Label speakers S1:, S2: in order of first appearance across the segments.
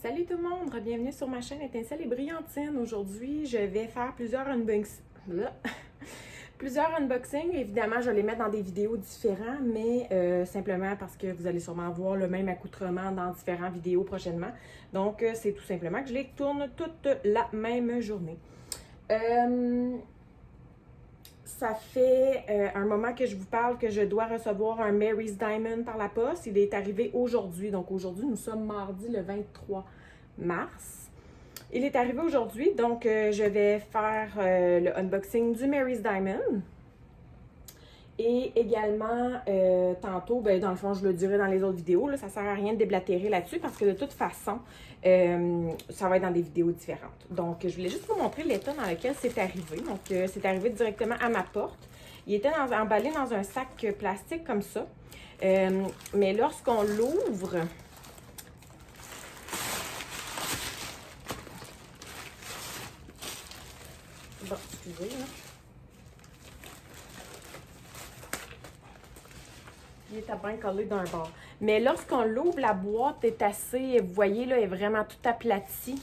S1: Salut tout le monde, bienvenue sur ma chaîne Étincelle et Brillantine. Aujourd'hui, je vais faire plusieurs unboxings. Évidemment, je vais les mettre dans des vidéos différentes, mais simplement parce que vous allez sûrement voir le même accoutrement dans différentes vidéos prochainement. Donc, c'est tout simplement que je les tourne toute la même journée. Ça fait un moment que je vous parle que je dois recevoir un Mary's Diamond par la poste. Il est arrivé aujourd'hui. Donc aujourd'hui, nous sommes mardi le 23 mars. Il est arrivé aujourd'hui, donc je vais faire le unboxing du Mary's Diamond. Et également, tantôt, ben, dans le fond, je le dirai dans les autres vidéos, là, ça ne sert à rien de déblatérer là-dessus parce que de toute façon, ça va être dans des vidéos différentes. Donc, je voulais juste vous montrer l'état dans lequel c'est arrivé. Donc, c'est arrivé directement à ma porte. Il était emballé dans un sac plastique comme ça. Mais lorsqu'on l'ouvre, bon, excusez, là. Il est à bien collé d'un bord. Mais lorsqu'on l'ouvre, la boîte est assez, vous voyez, là, elle est vraiment toute aplatie.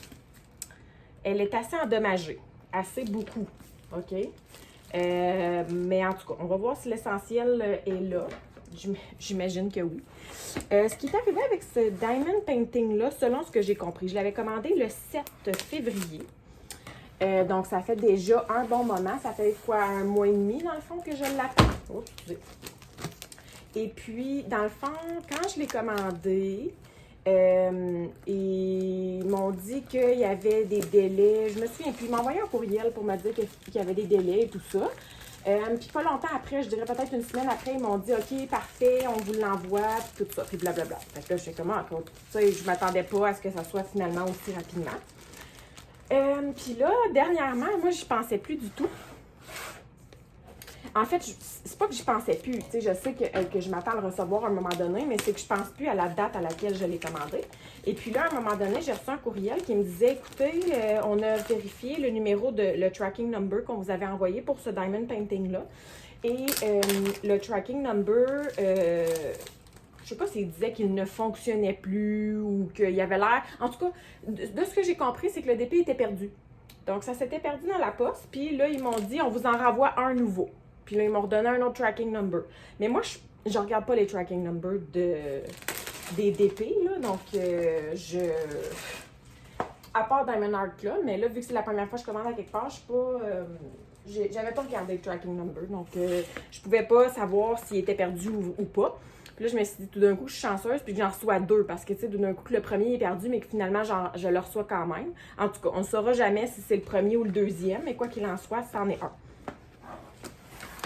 S1: Elle est assez endommagée. Assez beaucoup. OK? Mais en tout cas, on va voir si l'essentiel est là. J'imagine que oui. Ce qui est arrivé avec ce Diamond Painting-là, selon ce que j'ai compris, je l'avais commandé le 7 février. Donc, ça fait déjà un bon moment. Ça fait quoi, un mois et demi, dans le fond, que je l'attends. Oh, excusez. Et puis, dans le fond, quand je l'ai commandé, ils m'ont dit qu'il y avait des délais. Je me souviens, puis ils m'ont envoyé un courriel pour me dire qu'il y avait des délais et tout ça. Puis pas longtemps après, je dirais peut-être une semaine après, ils m'ont dit « OK, parfait, on vous l'envoie », puis tout ça, puis blablabla. Fait que là, je sais comment, tu sais, je m'attendais pas à ce que ça soit finalement aussi rapidement. Puis là, dernièrement, moi, j'y pensais plus du tout. En fait, c'est pas que j'y pensais plus. Tu sais, je sais que je m'attends à le recevoir à un moment donné, mais c'est que je pense plus à la date à laquelle je l'ai commandé. Et puis là, à un moment donné, j'ai reçu un courriel qui me disait, écoutez, on a vérifié le numéro le tracking number qu'on vous avait envoyé pour ce Diamond Painting-là. Et le tracking number, je sais pas s'il disait qu'il ne fonctionnait plus ou qu'il y avait l'air. En tout cas, de ce que j'ai compris, c'est que le DP était perdu. Donc, ça s'était perdu dans la poste. Puis là, ils m'ont dit, on vous en renvoie un nouveau. Puis là, ils m'ont redonné un autre tracking number. Mais moi, je regarde pas les tracking numbers des DP, là. Donc, à part Diamond Art Club, mais là, vu que c'est la première fois que je commande à quelque part, je suis pas... j'avais pas regardé le tracking number. Donc, je pouvais pas savoir s'il était perdu ou pas. Puis là, je me suis dit, tout d'un coup, je suis chanceuse, puis que j'en reçois deux. Parce que, tu sais, tout d'un coup, le premier est perdu, mais que finalement, je le reçois quand même. En tout cas, on ne saura jamais si c'est le premier ou le deuxième, mais quoi qu'il en soit, c'en est un.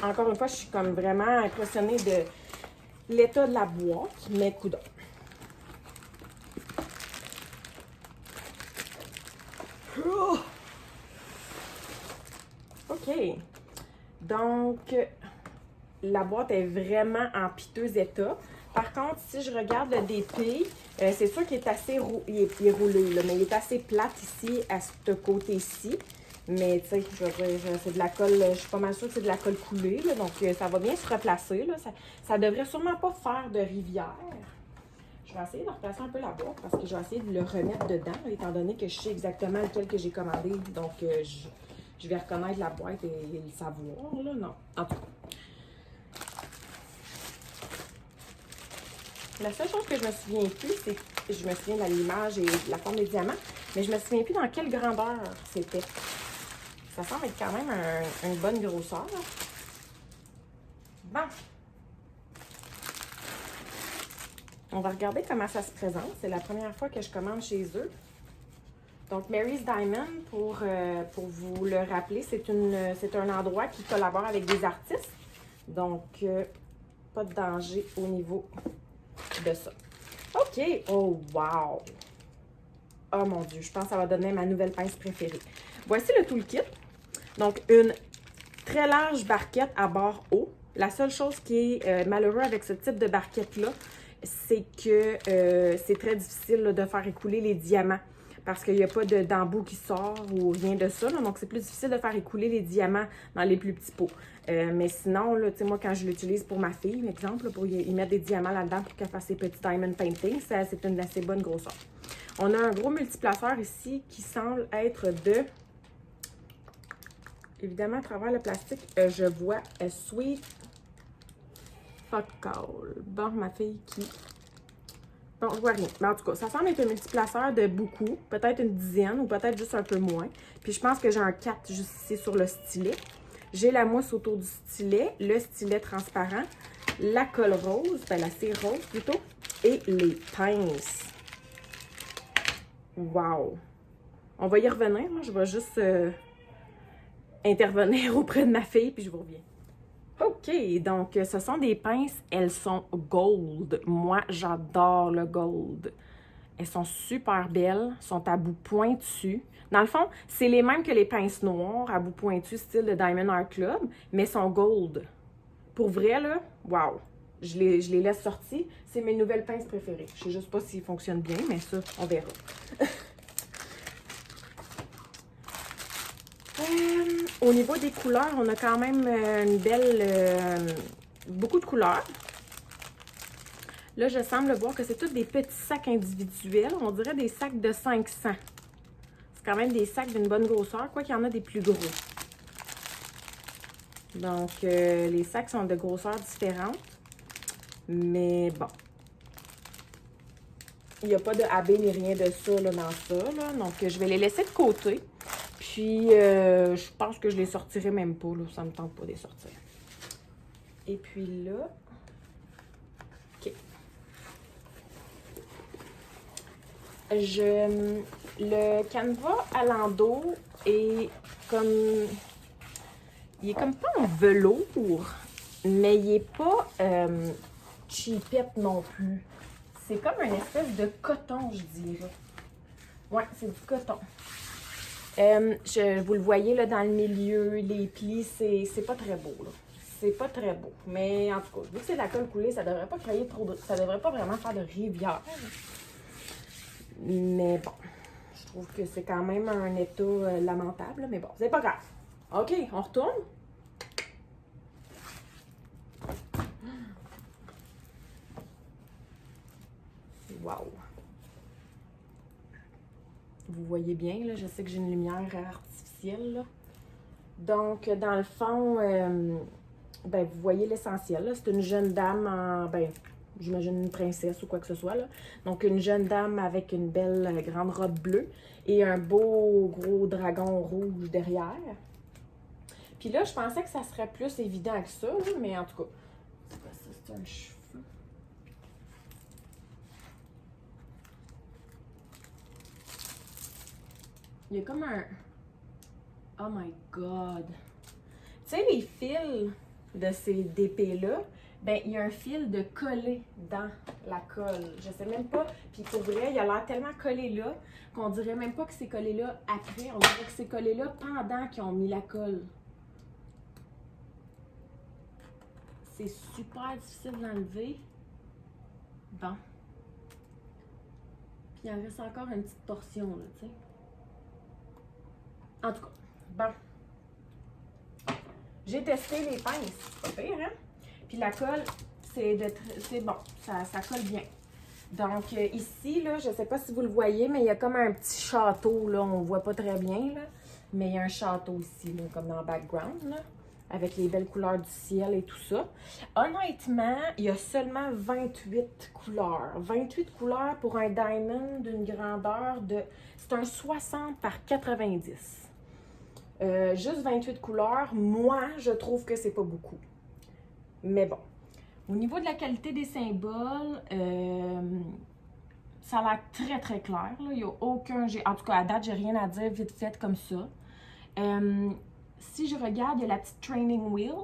S1: Encore une fois, je suis comme vraiment impressionnée de l'état de la boîte, mais coudonc. OK. Donc, la boîte est vraiment en piteux état. Par contre, si je regarde le DP, c'est sûr qu'il est assez il est roulé, là, mais il est assez plate ici, à ce côté-ci. Mais tu sais, je veux dire, c'est de la colle, je suis pas mal sûre que c'est de la colle coulée, là, donc ça va bien se replacer. Là, ça devrait sûrement pas faire de rivière. Je vais essayer de replacer un peu la boîte parce que je vais essayer de le remettre dedans, étant donné que je sais exactement lequel que j'ai commandé. Donc, je vais reconnaître la boîte et le savoir, là, non. En tout cas. La seule chose que je me souviens plus, c'est que je me souviens de l'image et de la forme des diamants, mais je me souviens plus dans quelle grandeur c'était. Ça semble être quand même une bonne grosseur. Bon. On va regarder comment ça se présente. C'est la première fois que je commande chez eux. Donc, Mary's Diamond, pour vous le rappeler, c'est un endroit qui collabore avec des artistes. Donc, pas de danger au niveau de ça. OK. Oh, wow! Oh mon Dieu, je pense que ça va donner ma nouvelle pince préférée. Voici le toolkit. Donc, une très large barquette à bord haut. La seule chose qui est malheureux avec ce type de barquette-là, c'est que c'est très difficile là, de faire écouler les diamants. parce qu'il n'y a pas d'embout qui sort ou rien de ça. Là, donc, c'est plus difficile de faire écouler les diamants dans les plus petits pots. Mais sinon, là, tu sais, moi, quand je l'utilise pour ma fille, par exemple, là, pour y mettre des diamants là-dedans pour qu'elle fasse ses petits diamond paintings, c'est une assez bonne grosseur. On a un gros multiplaceur ici qui semble être de... Évidemment, à travers le plastique, je vois Sweet Fuck All. Bon, ma fille qui... Bon, je vois rien. Mais en tout cas, ça semble être un multiplaceur de beaucoup. Peut-être une dizaine ou peut-être juste un peu moins. Puis je pense que j'ai un 4 juste ici sur le stylet. J'ai la mousse autour du stylet, le stylet transparent, la colle rose, ben la cire rose plutôt, et les pinces. Wow! On va y revenir. Là. Je vais juste intervenir auprès de ma fille, puis je vous reviens. OK, donc ce sont des pinces, elles sont gold. Moi, j'adore le gold. Elles sont super belles, sont à bout pointu. Dans le fond, c'est les mêmes que les pinces noires à bout pointu, style de Diamond Art Club, mais sont gold. Pour vrai, là, wow! Je les laisse sortir. C'est mes nouvelles pinces préférées. Je sais juste pas s'ils fonctionnent bien, mais ça, on verra. Au niveau des couleurs, on a quand même une belle... beaucoup de couleurs. Là, je semble voir que c'est tous des petits sacs individuels. On dirait des sacs de 500. C'est quand même des sacs d'une bonne grosseur, quoi qu'il y en a des plus gros. Donc, les sacs sont de grosseurs différentes. Mais bon. Il n'y a pas de AB ni rien de ça là, dans ça. Là. Donc, je vais les laisser de côté. Puis, je pense que je les sortirai même pas. Là. Ça ne me tente pas de les sortir. Et puis là... OK. Le canevas à l'endos est comme... Il est comme pas en velours, mais il est pas cheapette non plus. C'est comme une espèce de coton, je dirais. Ouais, c'est du coton. Vous le voyez là dans le milieu, les plis, c'est pas très beau là. C'est pas très beau. Mais en tout cas, vu que c'est de la colle coulée, ça devrait pas créer trop de... Ça devrait pas vraiment faire de rivière. Mais bon, je trouve que c'est quand même un état lamentable. Mais bon, c'est pas grave. OK, on retourne. Wow! Vous voyez bien, là, je sais que j'ai une lumière artificielle. Là. Donc, dans le fond, ben, vous voyez l'essentiel. C'est une jeune dame en, ben, j'imagine une princesse ou quoi que ce soit. Là. Donc, une jeune dame avec une belle grande robe bleue et un beau gros dragon rouge derrière. Puis là, je pensais que ça serait plus évident que ça, là, mais en tout cas, c'est quoi ça? C'est un cheveu. Il y a comme un... Oh my God! Tu sais, les fils de ces DP-là, ben il y a un fil de collé dans la colle. Je sais même pas. Puis pour vrai, il a l'air tellement collé là qu'on dirait même pas que c'est collé là après. On dirait que c'est collé là pendant qu'ils ont mis la colle. C'est super difficile d'enlever. Bon. Puis il en reste encore une petite portion, là, tu sais. En tout cas, bon. J'ai testé les pinces, c'est pas pire, hein? Puis la colle, c'est bon, ça colle bien. Donc ici, là, je sais pas si vous le voyez, mais il y a comme un petit château, là, on voit pas très bien, là. Mais il y a un château ici, là, comme dans le background, là, avec les belles couleurs du ciel et tout ça. Honnêtement, il y a seulement 28 couleurs. 28 couleurs pour un diamond d'une grandeur de... C'est un 60 par 90. Juste 28 couleurs, moi, je trouve que c'est pas beaucoup. Mais bon. Au niveau de la qualité des symboles, ça a l'air très, très clair. Là. Il n'y a aucun... En tout cas, à date, j'ai rien à dire vite fait comme ça. Si je regarde, il y a la petite training wheel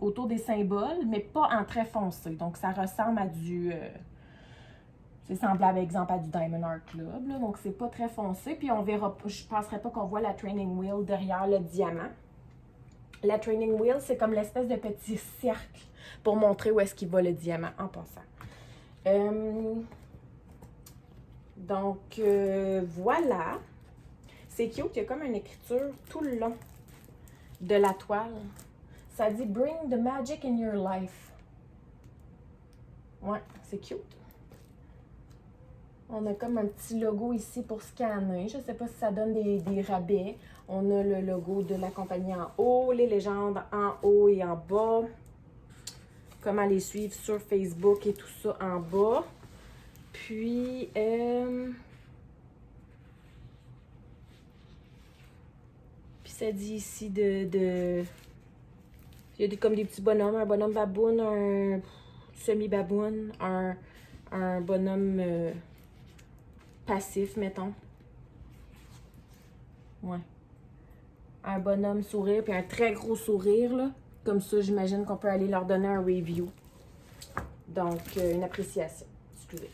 S1: autour des symboles, mais pas en très foncé. Donc, ça ressemble à du... c'est semblable, exemple, à du Diamond Art Club. Là. Donc, c'est pas très foncé. Puis, on verra... Je ne penserais pas qu'on voit la training wheel derrière le diamant. La training wheel, c'est comme l'espèce de petit cercle pour montrer où est-ce qu'il va le diamant en passant. Donc, voilà. C'est cute, il y a comme une écriture tout le long de la toile. Ça dit « Bring the magic in your life ». Ouais, c'est cute. On a comme un petit logo ici pour scanner. Je ne sais pas si ça donne des rabais. On a le logo de la compagnie en haut, les légendes en haut et en bas. Comment les suivre sur Facebook et tout ça en bas. Puis, ça dit ici il y a comme des petits bonhommes, un bonhomme baboune, un semi-baboune, un bonhomme passif, mettons. Ouais. Un bonhomme sourire, puis un très gros sourire, là. Comme ça, j'imagine qu'on peut aller leur donner un review. Donc, une appréciation. Excusez.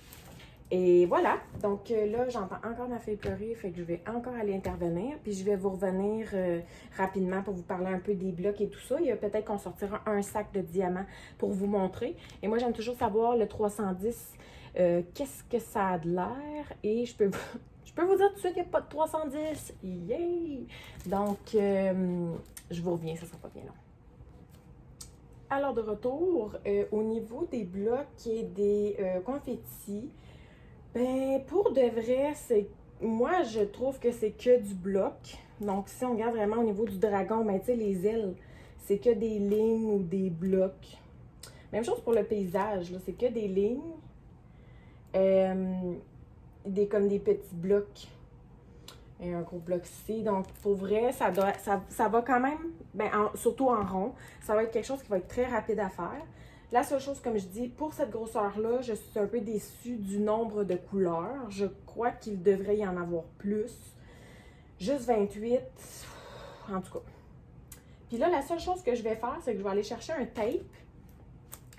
S1: Et voilà. Donc là, j'entends encore ma fille pleurer, fait que je vais encore aller intervenir. Puis je vais vous revenir rapidement pour vous parler un peu des blocs et tout ça. Il y a peut-être qu'on sortira un sac de diamants pour vous montrer. Et moi, j'aime toujours savoir le 310, qu'est-ce que ça a de l'air. Et je peux vous dire tout de suite qu'il n'y a pas de 310. Yay! Donc, je vous reviens, ça ne sera pas bien long. Alors, de retour, au niveau des blocs et des confettis, ben, pour de vrai, moi, je trouve que c'est que du bloc. Donc, si on regarde vraiment au niveau du dragon, ben, tu sais, les ailes, c'est que des lignes ou des blocs. Même chose pour le paysage, là, c'est que des lignes. Comme des petits blocs. Et un gros bloc ici. Donc, pour vrai, ça va quand même, ben, surtout en rond, ça va être quelque chose qui va être très rapide à faire. La seule chose, comme je dis, pour cette grosseur-là, je suis un peu déçue du nombre de couleurs. Je crois qu'il devrait y en avoir plus. Juste 28, en tout cas. Puis là, la seule chose que je vais faire, c'est que je vais aller chercher un tape.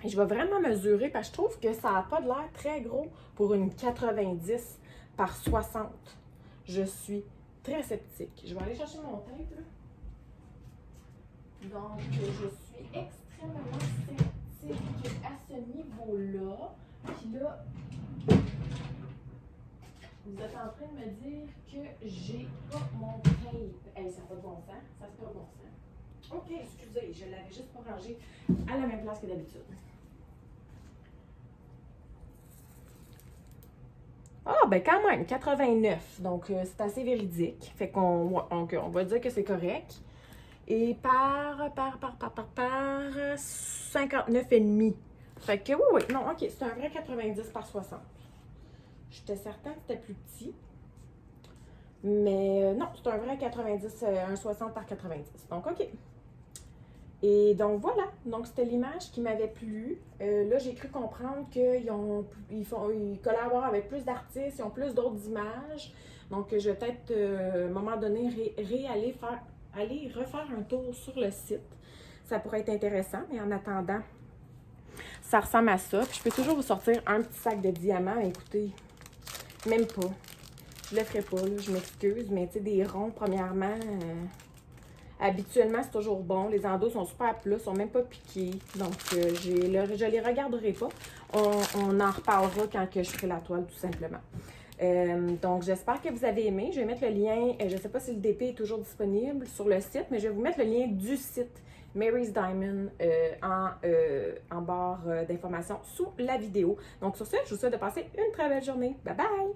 S1: Et je vais vraiment mesurer, parce que je trouve que ça n'a pas de l'air très gros pour une 90 par 60. Je suis très sceptique. Je vais aller chercher mon tape, là. Donc, je suis extrêmement sceptique à ce niveau-là. Puis là, vous êtes en train de me dire que j'ai pas mon tape. Hey, ça n'a pas de bon sens. Ça n'a pas de bon sens. OK, excusez, je l'avais juste pas rangé à la même place que d'habitude. Ah, ben quand même, 89. Donc, c'est assez véridique. Fait qu'on va dire que c'est correct. Et par 59,5. Fait que oui, non, OK, c'est un vrai 90 par 60. J'étais certaine que c'était plus petit. Mais non, c'est un vrai 90, un 60 par 90. Donc, OK. Et donc, voilà. Donc, c'était l'image qui m'avait plu. Là, j'ai cru comprendre qu'ils collaborent avec plus d'artistes, ils ont plus d'autres images. Donc, je vais peut-être, à un moment donné, aller refaire un tour sur le site. Ça pourrait être intéressant, mais en attendant, ça ressemble à ça. Puis je peux toujours vous sortir un petit sac de diamants. Écoutez, même pas. Je le ferai pas, là, je m'excuse. Mais tu sais, des ronds, premièrement, habituellement, c'est toujours bon. Les endos sont super plats, sont même pas piqués. Donc, je les regarderai pas. On en reparlera quand que je ferai la toile, tout simplement. Donc, j'espère que vous avez aimé. Je vais mettre le lien, je ne sais pas si le DP est toujours disponible sur le site, mais je vais vous mettre le lien du site Mary's Diamond en barre d'informations sous la vidéo. Donc, sur ce, je vous souhaite de passer une très belle journée. Bye bye!